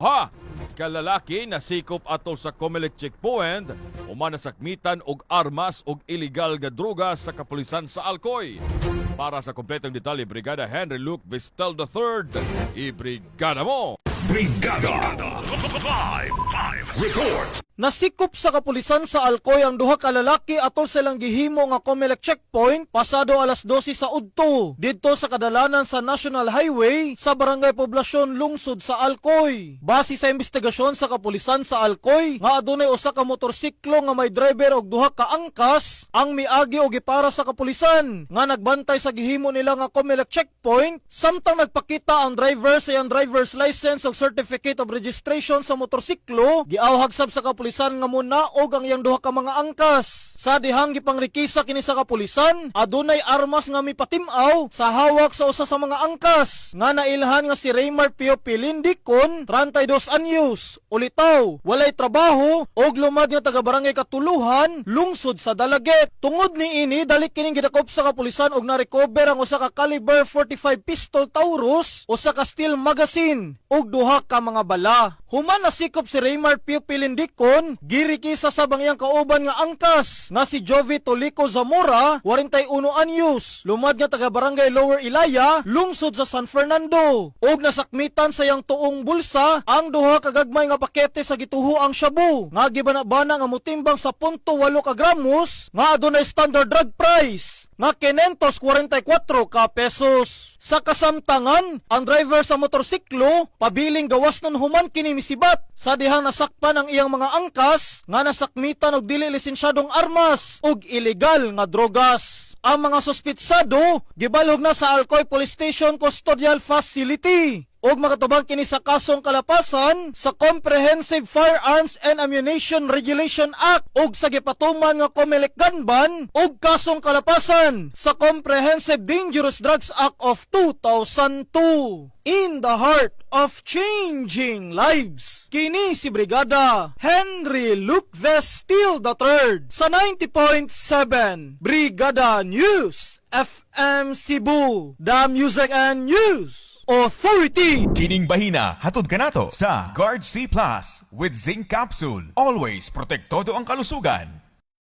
Ha! Kalalaki na sikop atol sa Comelec checkpoint, umanasakmitan og armas og illegal nga droga sa kapulisan sa Alcoy. Para sa kompletong detalye, Brigada Henry Luke Vistel III, ibrigada mo! Brigada Live Report. Nasikop sa kapulisan sa Alcoy ang duha ka lalaki atol silang gihimo nga Comelec checkpoint pasado alas 12 sa udto didto sa kadalanan sa National Highway sa Barangay Poblasyon Lungsod sa Alcoy. Base sa investigasyon sa kapulisan sa Alcoy nga adunay usa ka motorsiklo nga may driver og duha ka angkas ang miagi og gipara sa kapulisan nga nagbantay sa gihimo nila nga Comelec checkpoint samtang nagpakita ang driver sa iyang driver's license ug certificate of registration sa motorsiklo giawhag sab sa kapulisan nga muna og ang iyang duha ka mga angkas. Sa dihang gipangrikisa kini sa kapulisan, adunay armas nga mipatimaw sa hawak sa usa sa mga angkas nga nailhan nga si Raymar Pio Pilindicon, 32 anyos, ulitaw, walay trabaho og lumad nga taga Barangay Katuluhan, lungsod sa Dalaget. Tungod ni ini dali kining gidakop sa kapulisan og na-recover ang usa ka caliber 45 pistol Taurus, usa ka steel magazine ug duha ka mga bala. Human nasikop si Raymar Pio Pilindicon, girikisa sa bangyang kauban nga angkas nga si Jovi Tolico Zamora, 41 anyos, lumad nga taga Barangay Lower Ilaya, lungsod sa San Fernando. Og nasakmitan sa iyang tuong bulsa ang duha ka gagmay nga pakete sa gituhoang shabu nga gibana-bana nga motimbang sa 0.8 ka gramos nga adunay standard drug price nga 544 ka pesos. Sa kasamtangan, ang driver sa motorsiklo pabiling gawas nun human kini misibat sa dihang nasakpan ang iyang mga angkas nga nasakmitan og dili lisensyadong armas ug ilegal nga drogas. Ang mga suspitsado gibalhog na sa Alcoy Police Station Custodial Facility og makatubang kini sa kasong kalapasan sa Comprehensive Firearms and Ammunition Regulation Act og sa gipatuman nga Comelec gun ban og kasong kalapasan sa Comprehensive Dangerous Drugs Act of 2002. In the heart of changing lives, kini si Brigada Henry Luke Vestil III sa 90.7 Brigada News FM Cebu, the Music and News Authority. Kining bahina hatod kanato sa Guard C Plus with Zinc Capsule. Always protektado ang kalusugan.